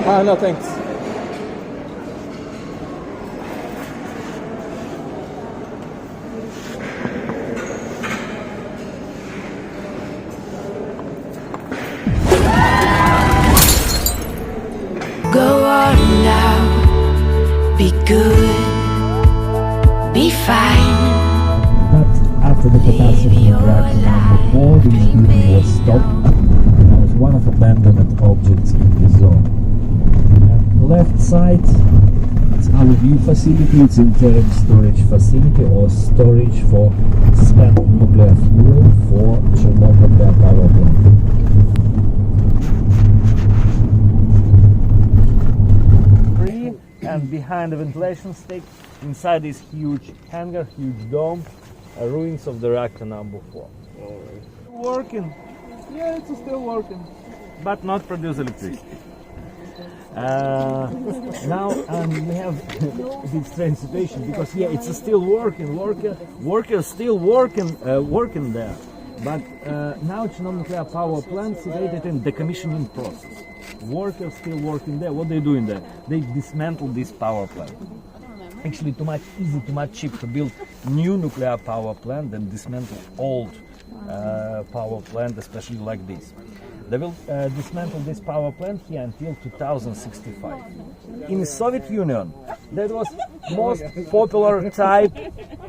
No, thanks. Go on now, be good, be fine. But after the catastrophe in reactor number 4, the building was stopped and there was one of abandoned objects in the zone. And left side, it's our view facility, it's interim storage facility or storage for spent nuclear fuel for Chernobyl nuclear power plant. And behind the ventilation stick, inside this huge hangar, huge dome, ruins of the reactor number 4. Working. Yeah, it's still working. But not produce electricity. Now we have this strange situation because it's still working. Workers still working there. But now Chernobyl nuclear power plant situated in decommissioning process. Workers still working there. What they doing there? They dismantle this power plant. Actually, too much easy, too much cheap to build new nuclear power plant than dismantle old power plant, especially like this. They will dismantle this power plant here until 2065. In the Soviet Union, that was most popular type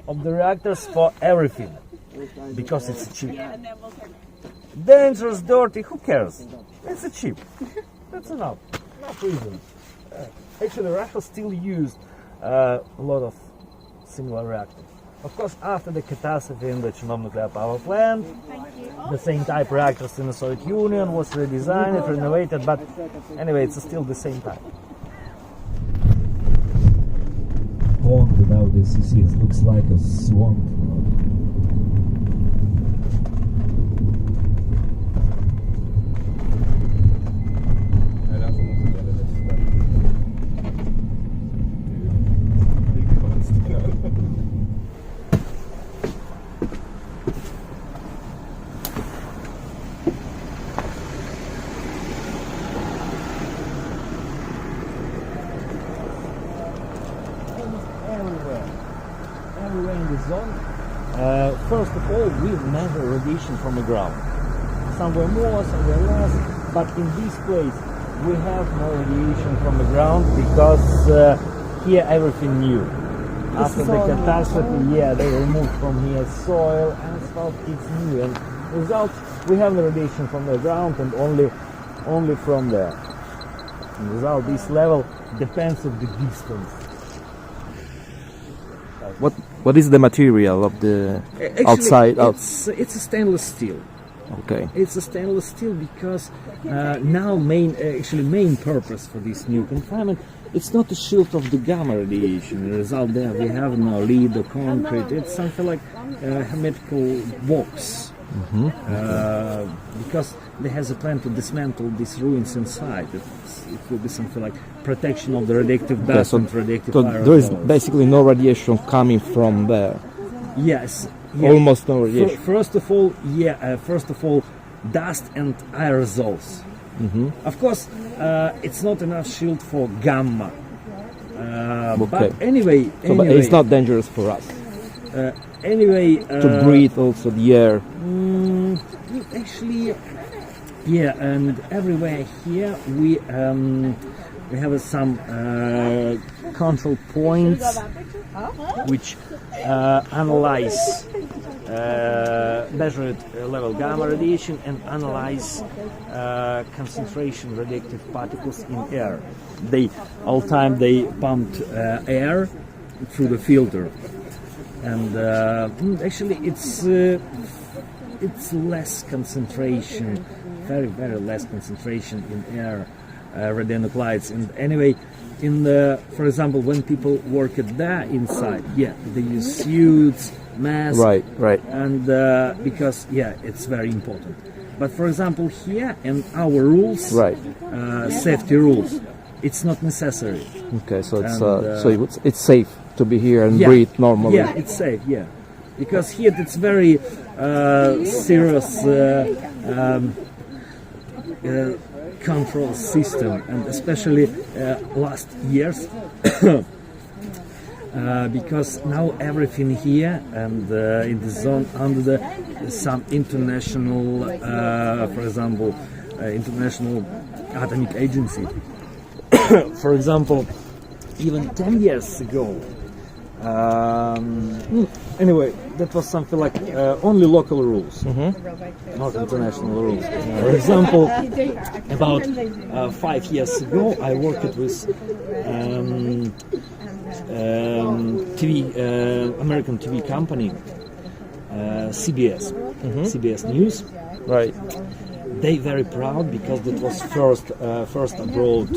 of the reactors for everything, because it's cheap. Dangerous, dirty, who cares? It's cheap. That's enough. Enough reason. Actually, Russia still used a lot of similar reactors. Of course, after the catastrophe in the Chernobyl nuclear power plant, the same type reactors in the Soviet Union was redesigned, renovated, but anyway, it's still the same type. Pond without this, you see, it looks like a swamp. Everywhere in the zone. First of all, we measure radiation from the ground. Somewhere more, somewhere less, but in this place we have no radiation from the ground because here everything new. After the catastrophe, they removed from here soil, asphalt, it's new, and result we have the radiation from the ground and only from there. And result, this level depends on the distance. What is the material of the outside? It's a stainless steel. Okay. It's a stainless steel because now main purpose for this new confinement, it's not a shield of the gamma radiation. The result there we have no lead or concrete. It's something like a hermetical box. Because there has a plan to dismantle these ruins inside. It will be something like protection of the radioactive dust and radioactive aerosols. There is basically no radiation coming from there. Yes. Almost no radiation. First of all, dust and aerosols. Of course, it's not enough shield for gamma. But anyway, but it's not dangerous for us. To breathe also the air. Actually, and everywhere here we have some control points which analyze measured level gamma radiation and analyze concentration radioactive particles in air. All time they pumped air through the filter. And actually, it's less concentration, very less concentration in air, radionuclides. And anyway, for example, when people work at there inside, they use suits, masks, right, and because it's very important. But for example, here in our rules, safety rules, it's not necessary. Okay, so it's safe to be here and breathe normally. Yeah, it's safe. Yeah, because here it's very serious control system, and especially last years. Because now everything here and in the zone under some international, for example, international atomic agency. For example, even 10 years ago. Anyway, that was something like only local rules, not international rules. For example, about 5 years ago, I worked with American TV company, CBS News. Right. They very proud because that was first abroad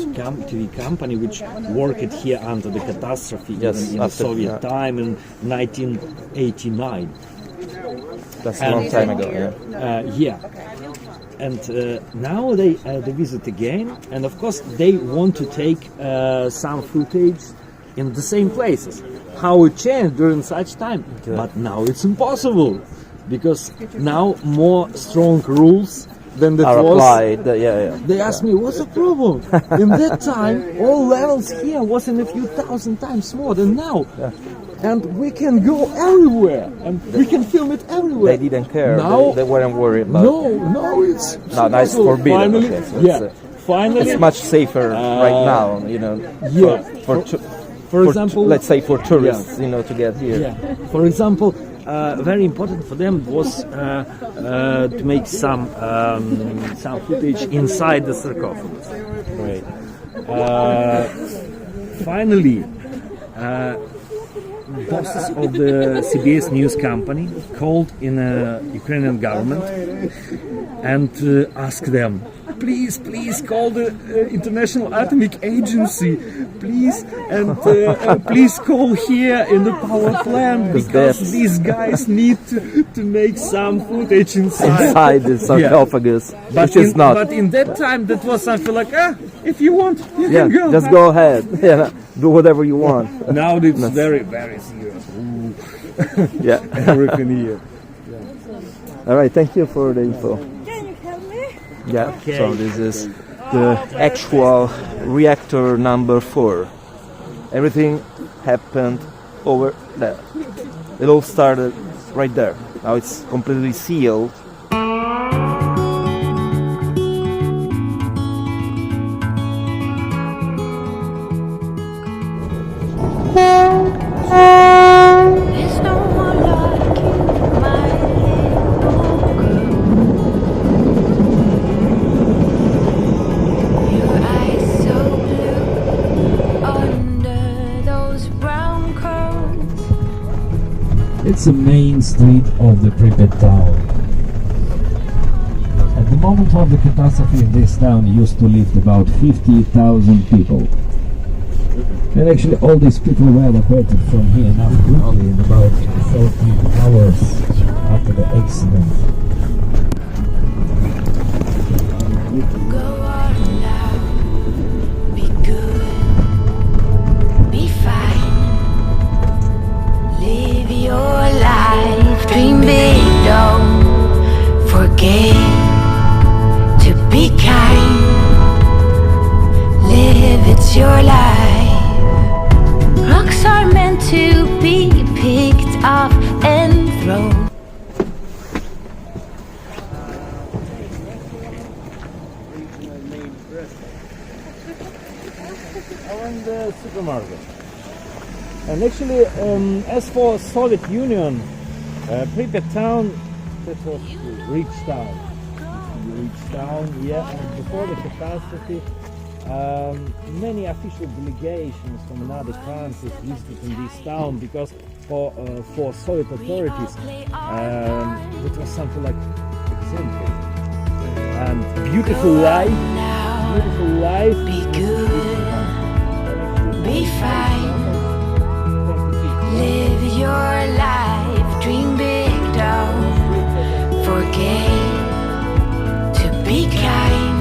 TV company which worked here under the catastrophe Yes, in the after, Soviet time in 1989. That's a long time ago. Yeah. And now they visit again, and of course they want to take some footage in the same places. How it changed during such time, but now it's impossible because now more strong rules than that Are was. applied. They asked me, what's the problem? In that time, all levels here was in a few thousand times more than now. And we can go everywhere, and we can film it everywhere. They didn't care. Now, They weren't worried about. no, it's No, that's impossible. forbidden. Finally, Okay, so finally, it's much safer right now. yeah. For example, let's say for tourists, to get here. Yeah. For example, very important for them was to make some footage inside the sarcophagus. Right. Finally, bosses of the CBS News company called in a Ukrainian government and asked them, please call the International Atomic Agency, please, and please call here in the power plant because these guys need to make some footage inside The sarcophagus, But which is not. But in that time, that was something like, if you want, you can go. Just go ahead. Yeah, do whatever you want. Now it's very, very serious. Yeah. Everything here. All right. Thank you for the info. Can you help me? Yeah. Okay. So this is the actual reactor number 4. Everything happened over there. It all started right there. Now it's completely sealed. There's no one like you, my little girl. Your eyes so blue under those brown curls. It's the main street of the Pripyat town. At the moment of the catastrophe in this town used to live about 50,000 people. And actually all these people were evacuated from here now quickly in about 14 hours after the accident. Go on now, be good, be fine. Live your life, dream big, don't forget to be kind. Live, it's your life. Rocks are meant to be picked up and thrown. Around the supermarket. And actually, as for Soviet Union, Pripyat town, that was rich town. Yeah. And before the catastrophe, many official delegations from another countries visited in this town because for Soviet authorities, it was something like exemplary and beautiful life. Be good, be fine. Live your life, dream big, don't forget to be kind.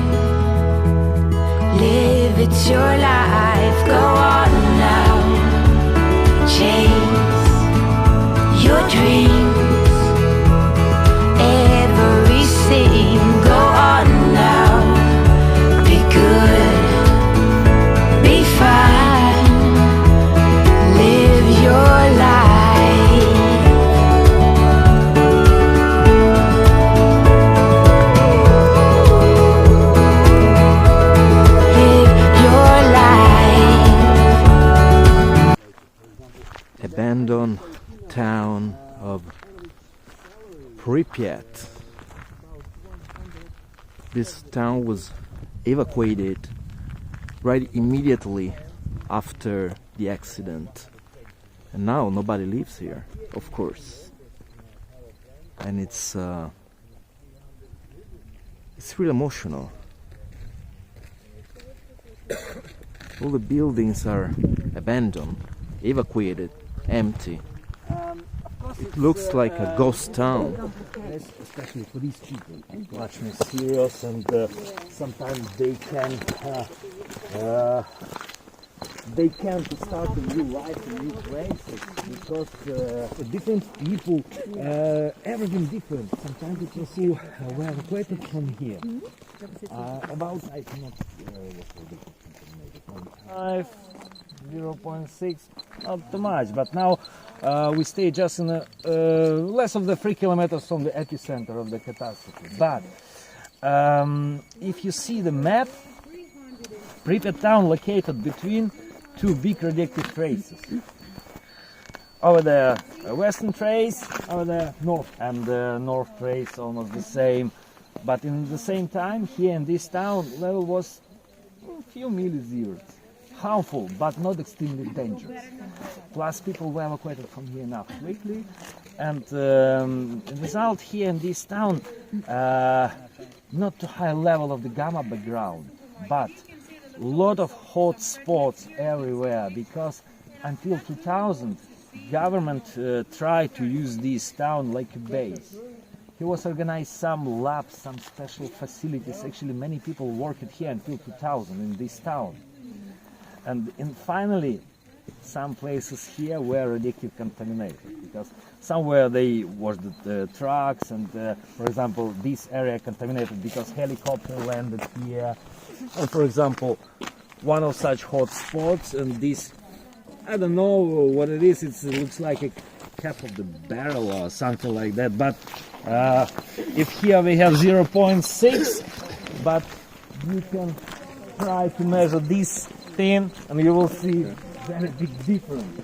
Live, it's your life, go on now. Chase your dreams, everything, go on now. Be Pripyat. This town was evacuated right immediately after the accident, and now nobody lives here, of course. And it's really emotional. All the buildings are abandoned, evacuated, empty. It looks like a ghost town. Especially for these people, much mysterious, and sometimes they can't start a new life in new places because different people, everything different. Sometimes it was so were evacuated from here. About I cannot 0.6, not too much, but now we stay just in less of the 3 kilometers from the epicenter of the catastrophe. But if you see the map, Pripyat town located between two big radioactive traces. Over there, western trace, over there, north, and the north trace almost the same. But in the same time, here in this town, level was a few millisieverts. Harmful, but not extremely dangerous. Plus, people were evacuated from here now quickly, and the result here in this town, not too high level of the gamma background, but lot of hot spots everywhere, because until 2000, government tried to use this town like a base. He was organized some labs, some special facilities. Actually, many people worked here until 2000 in this town. And finally, some places here were radioactive contaminated, because somewhere they washed the trucks, and for example, this area contaminated because helicopter landed here. And for example, one of such hot spots, and this, I don't know what it is, it looks like a cap of the barrel or something like that, but if here we have 0.6, but you can try to measure this thing and you will see very big difference.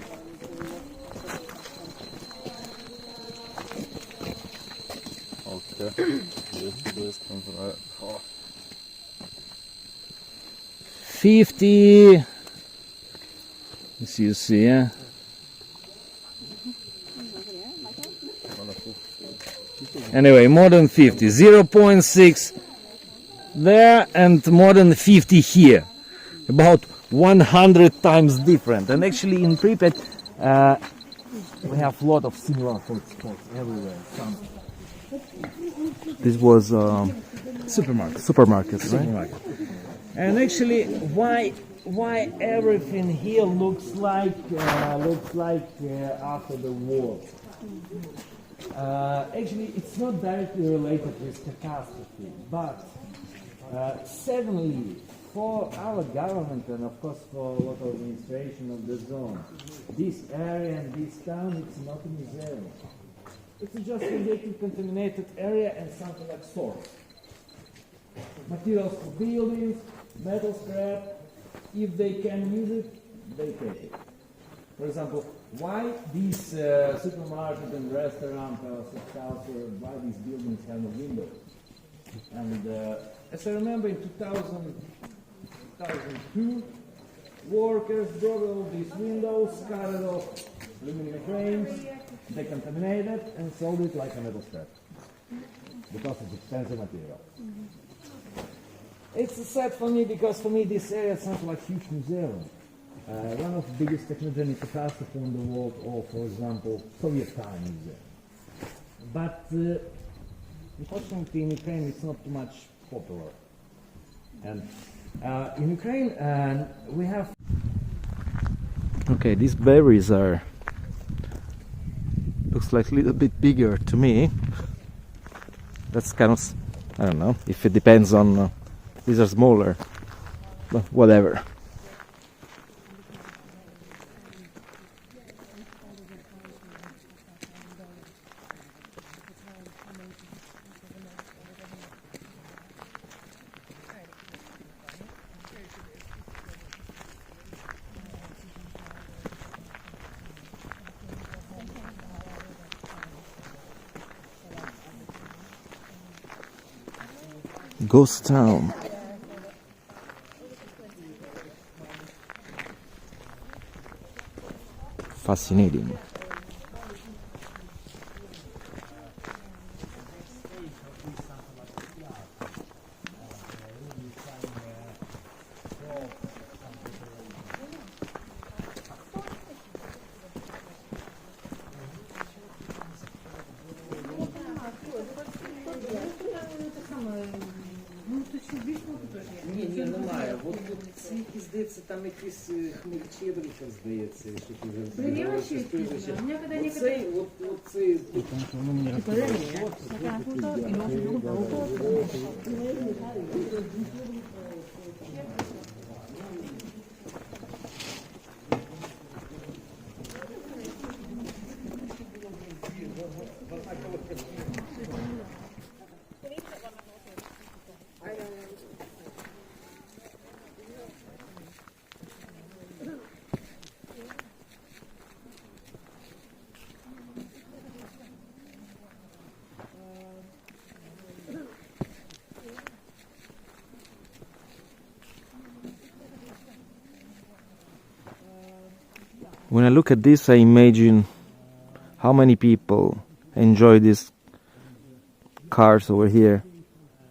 Okay. 50, as you see, yeah? Anyway, more than 50, 0.6 there and more than 50 here, about 100 times different. And actually in Pripyat we have a lot of similar hotspots everywhere. This was Supermarket, right? And actually, why everything here looks like after the war? Actually, it's not directly related with catastrophe, but suddenly, for our government and of course for local administration of the zone, this area and this town, it's not a museum. It's just a radioactive contaminated area and something like source. Materials for buildings, metal scrap, if they can use it, they take it. For example, why this supermarket and restaurant or why these buildings have no windows? And as I remember in 2002, workers brought all these windows, cut it off aluminum frames, they contaminated and sold it like a metal scrap because it's expensive material. It's sad for me because for me this area sounds like a huge museum. One of the biggest technogenic catastrophes in the world, or for example, Soviet time museum. But unfortunately in Ukraine it's not too much popular. And in Ukraine we have... Okay, these berries looks like a little bit bigger to me. That's kind of, I don't know, if it depends on, these are smaller, but whatever. ghost town. Fascinating. Ні, немає. От ці, здається, там якісь хмельчеврича, здається, що ти вже Оцей, оцей... When I look at this, I imagine how many people enjoy these cars over here.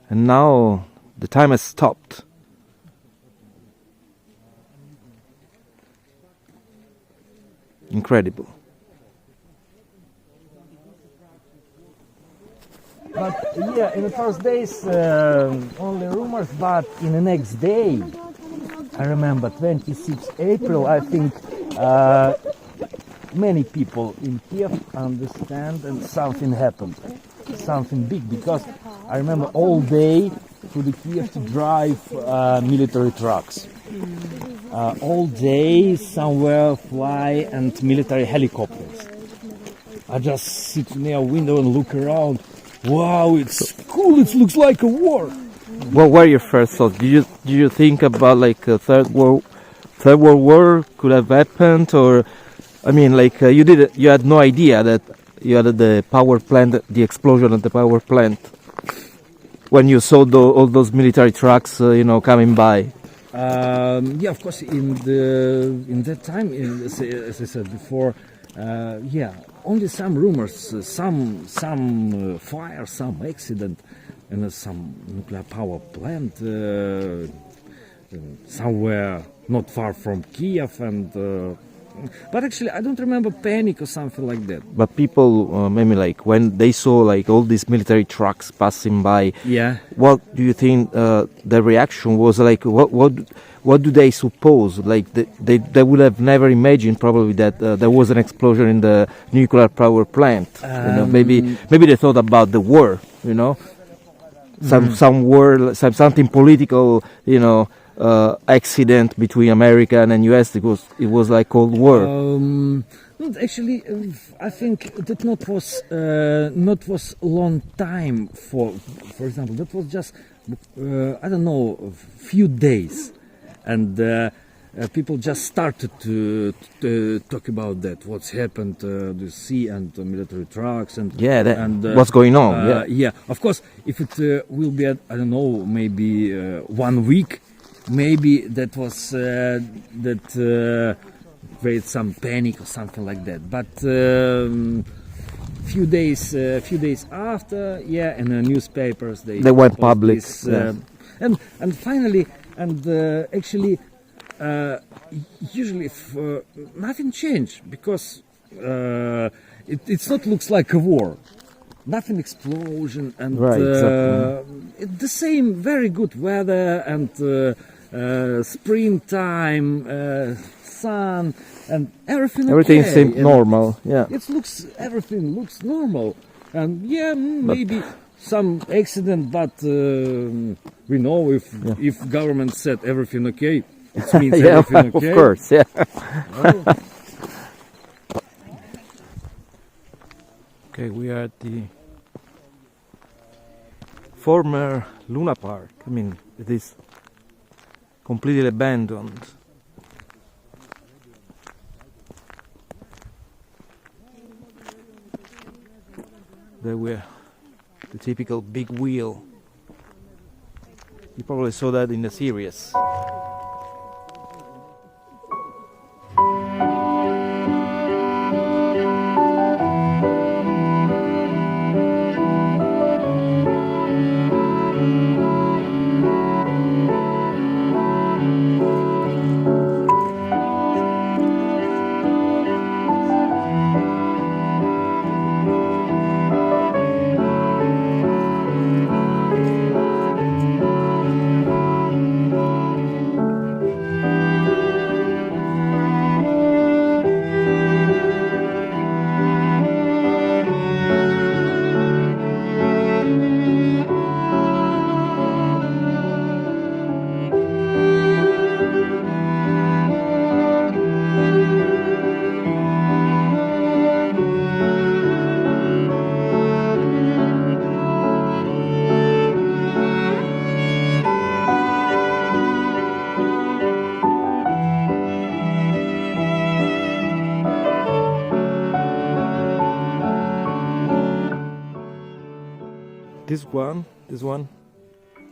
And now the time has stopped. Incredible. But yeah, in the first days, only rumors, but in the next day, I remember 26 April, I think many people in Kiev understand and something happened, something big, because I remember all day to the Kiev to drive military trucks. All day somewhere fly and military helicopters. I just sit near a window and look around. Wow, it's cool, it looks like a war. What were your first thoughts? Did you think about like a third world war could have happened, or I mean, like you had no idea that you had the power plant, the explosion at the power plant when you saw all those military trucks, coming by. Yeah, of course. In that time, as I said before, only some rumors, some fire, some accident, and some nuclear power plant somewhere not far from Kiev, and but actually I don't remember panic or something like that. But people, maybe like when they saw like all these military trucks passing by, Yeah. what do you think the reaction was like? What do they suppose? Like they would have never imagined probably that there was an explosion in the nuclear power plant. Maybe they thought about the war. Some war, something political. Accident between America and US, because it was like Cold War. Actually, I think that not was long time for example. That was just I don't know, a few days, and people just started to talk about that. What's happened to the sea and military trucks and what's going on? Yeah, of course. If it will be, I don't know, maybe 1 week. Maybe that was create some panic or something like that. But few days after, in the newspapers they went public, this, and finally, and actually, usually if nothing changed, because it's not looks like a war. Nothing explosion, and exactly. the same very good weather, and springtime, sun, and everything. Everything okay. seemed And normal. Yeah. Everything looks normal, and maybe some accident, but we know if government said everything okay, it means everything okay. Of course. Yeah. Well, Okay, we are at the former Luna Park. I mean, it is completely abandoned. There were the typical big wheel You probably saw that in the series.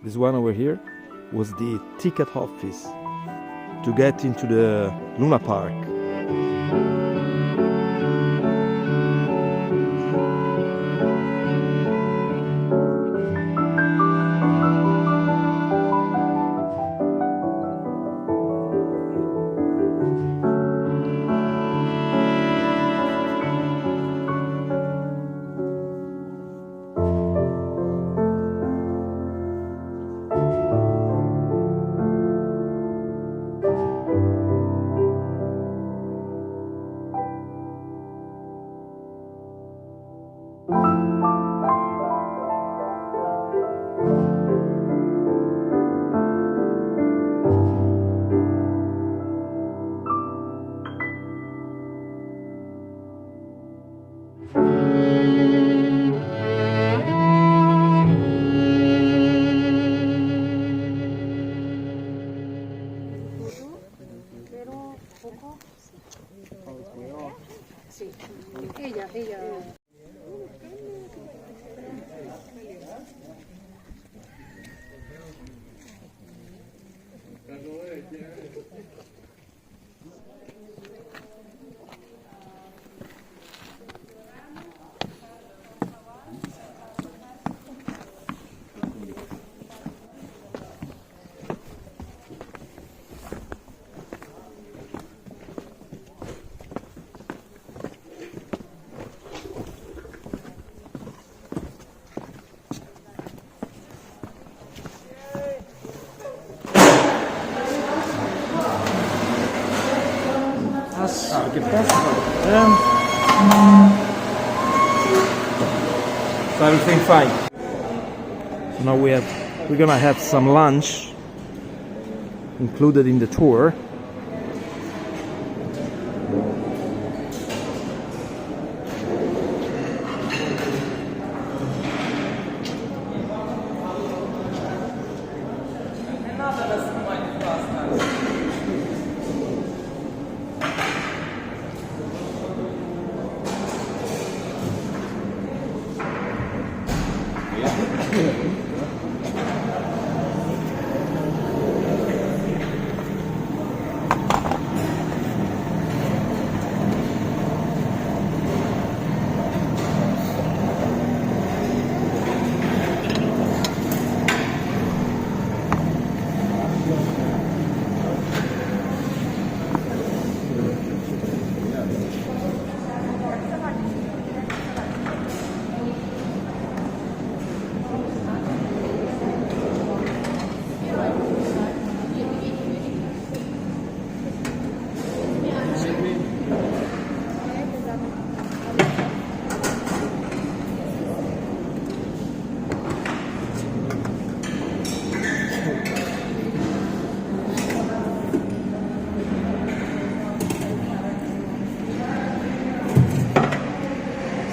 This one over here was the ticket office to get into the Luna Park. So everything fine. So now we're gonna have some lunch included in the tour.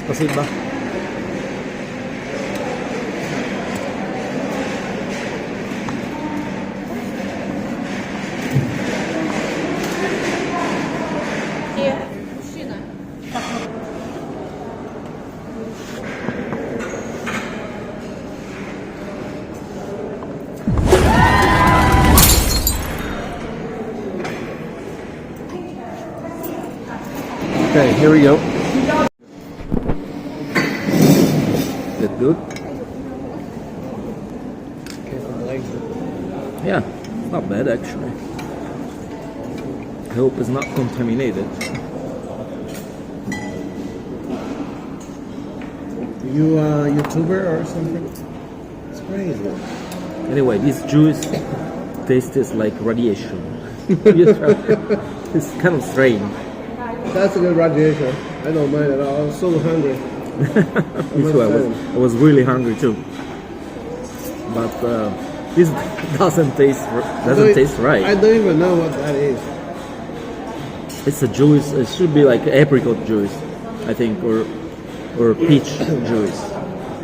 Спасибо. Okay, here we go. That good? Yeah, not bad actually. I hope it's not contaminated. You a YouTuber or something? It's crazy. Anyway, this juice tastes like radiation. You try it. It's kind of strange. That's a good radiation. I don't mind at all. I'm so hungry. Me too. I was really hungry too. But this doesn't taste right. I don't even know what that is. It's a juice. It should be like apricot juice, I think, or peach juice.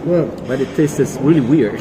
Well, But it tastes really weird.